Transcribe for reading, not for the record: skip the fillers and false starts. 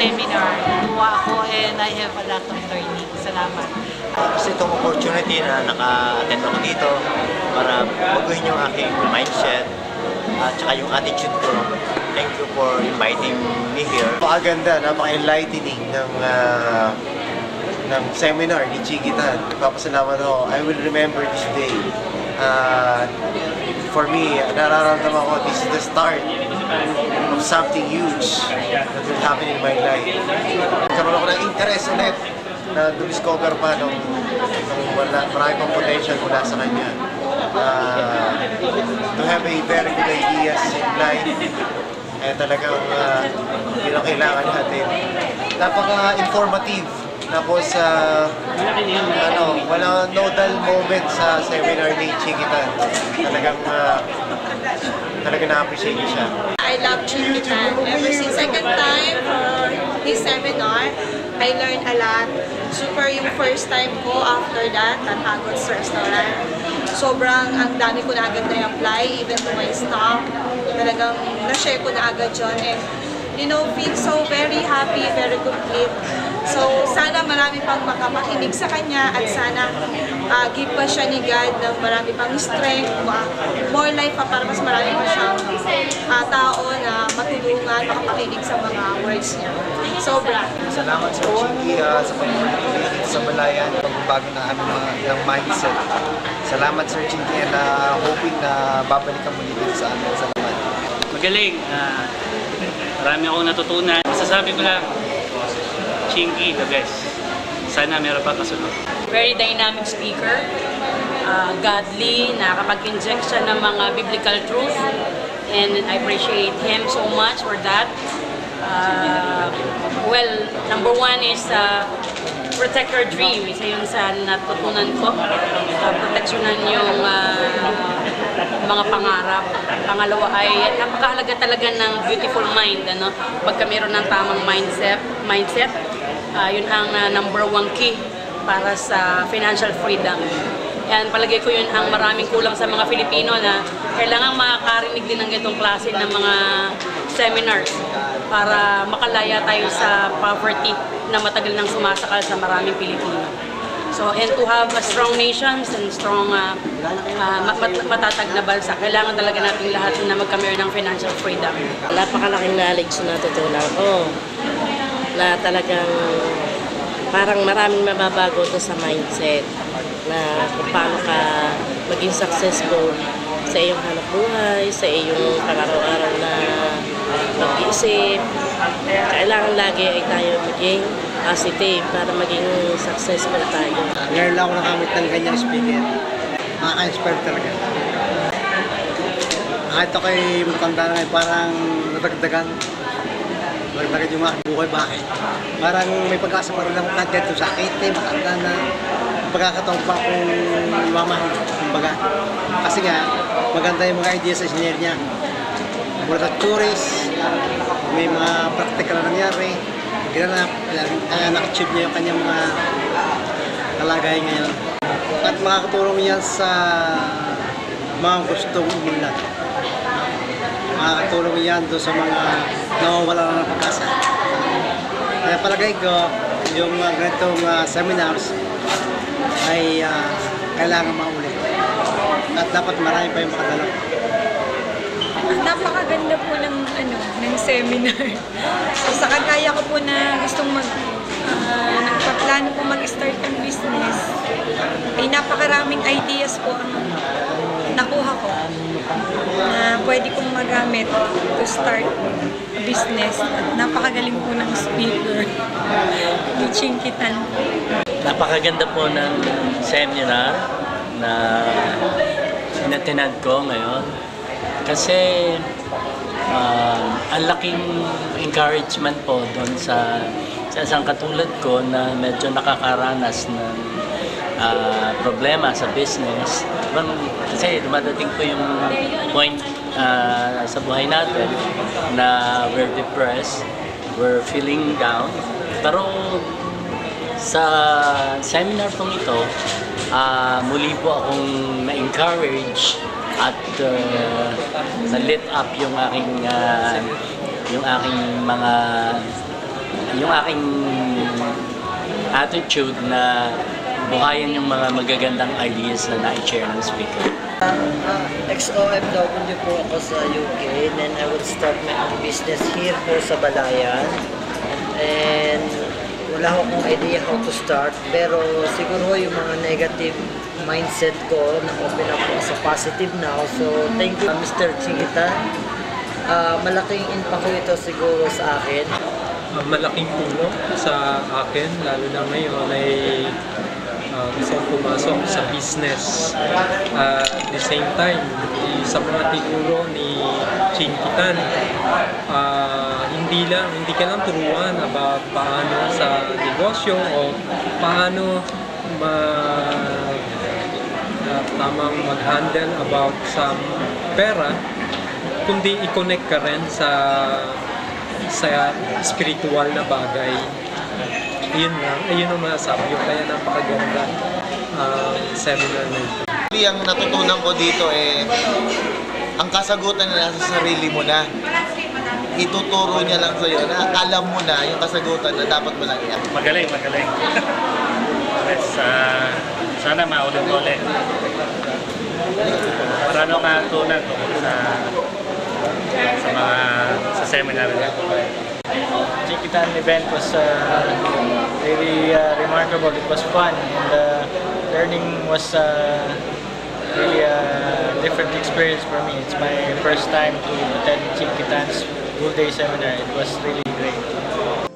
seminar. Natuwa ako and I have a lot of learning. Salamat. Kasi itong opportunity na naka-attend ako dito para baguhin yung aking mindset at saka yung attitude ko. Thank you for inviting me here. Napakaganda, napaka-enlightening ng seminar ni Chiquitan. Nagpapasalamat ako. I will remember this day. For me, nararamdaman ko this is the start of something huge that will happen in my life. Nagkaroon ako ng interest ulit na discover pa nung marami pang potential mula sa kanya. To have a very good ideas in life, talagang yun ang kailangan natin. Napaka-informative. Tapos, walang nodal moment sa seminar ni Chiquitan. Talagang na-appreciate niya siya. I love Chiquitan. Ever since second time for his seminar, I learned a lot. Super yung first time ko after that, Tanhago's Restaurant. Sobrang ang dami ko na agad na-apply, even to my staff. Talagang na-share ko na agad yun. And, you know, feel so very happy, very complete. So, sana marami pang makapakinig sa kanya at sana give pa siya ni God ng marami pang strength, more life pa para mas marami pa siyang tao na matulungan, makapakinig sa mga words niya. Sobra. Salamat Sir Chinky sa pag-ulit sa Balayan, pagbabago na ng mindset. Salamat Sir Chinky and hoping na babalikan muli dito sa amin. Salamat. Magaling. Marami akong natutunan. Masasabi ko lang, Chinky, the best. Sana meron pa kasunod. Very dynamic speaker, godly, nakakapag-inject siya ng mga biblical truth, and I appreciate him so much for that. Well, number one is protect your dream. Isa yun sa natutunan ko. Proteksyonan yung mga pangarap. Pangalawa ay napakahalaga talaga ng beautiful mind. Pagka meron ng tamang mindset, yun ang number one key para sa financial freedom. Yan, palagay ko yun ang maraming kulang sa mga Filipino na kailangan makakarinig din ng itong klase ng mga seminars para makalaya tayo sa poverty na matagal nang sumasakal sa maraming Pilipino. So, and to have a strong nations and strong matatag na bansa, kailangan talaga natin lahat na magkameron ng financial freedom. Napakalaking knowledge na natutunan ko na talagang parang maraming mababago to sa mindset na kung paano ka maging successful sa iyong hanap buhay, sa iyong pang-araw-araw na pag-iisip. Kailangan lagi ay tayo maging positive para maging successful tayo. Ngayon lang ako nakamit ng ganyang speaker. Nakaka-inspire talaga. Kahit ako ay matanda na ngayon, parang nadagdagan yung mga buhay. Bakit? Parang may pag-asa pa rin ako kahit ito sakit, matanda na pagkakataon pa akong mamahal. Kumbaga. Kasi nga, maganda yung mga ideas sa engineer niya. Mula sa tourist, may mga practical na nangyari. Ginanap, na-achieve niya yung kanyang mga kalagayan ngayon. At makakatulong yan sa mga gustong umunlad. Makakatulong yan doon sa mga nawawala na ng pag-asa. Kaya palagay ko, yung ganitong seminars ay kailangan maulit. At dapat marami pa yung makadalaw. Napakaganda po ng seminar. So, sa kagaya ko po na gustong nagpaplano po mag-start ng business, ay napakaraming ideas po ang nakuha ko na pwede kong magamit to start business. At napakagaling po ng speaker ni Chiquitan. Napakaganda po ng seminar na inatinad ko ngayon. Kasi ang laking encouragement po doon sa isang katulad ko na medyo nakakaranas ng problema sa business. Kasi dumadating po yung point sa buhay natin na we're depressed, we're feeling down. Pero sa seminar pong ito, muli po akong na-encourage at na-lit up yung aking mga yung aking attitude na buhayan yung mga magagandang ideas na na-share ng speaker. Ex-OFW po ako sa UK, then I would start my own business here po sa Balayan. And wala akong idea how to start, pero siguro yung mga negative mindset ko na-open up po sa positive now. So thank you Mr. Chiquitan. Malaking impact ko ito siguro sa akin. Malaking tulong sa akin, lalo na ngayon ay gusto kong pumasok sa business. At the same time, sa mga tinuro ni Chiquitan, hindi ka lang turuan about paano sa negosyo o paano tamang mag-handle about sa pera, kundi i-connect ka rin sa spiritual na bagay. Yun ang masasabi ko, kaya napakaganda seminar na ito. Ang natutunan ko dito ang kasagutan na nasa sarili mo na. Ituturo niya lang sa'yo na alam mo na yung kasagutan na dapat mo lang yan. Magaling. Yes, sana maulit-ulit. Marano ka tunan sa seminar niya. Chiquitan event was really remarkable. It was fun, and learning was really a different experience for me. It's my first time to attend Chiquitan's full day seminar. It was really great.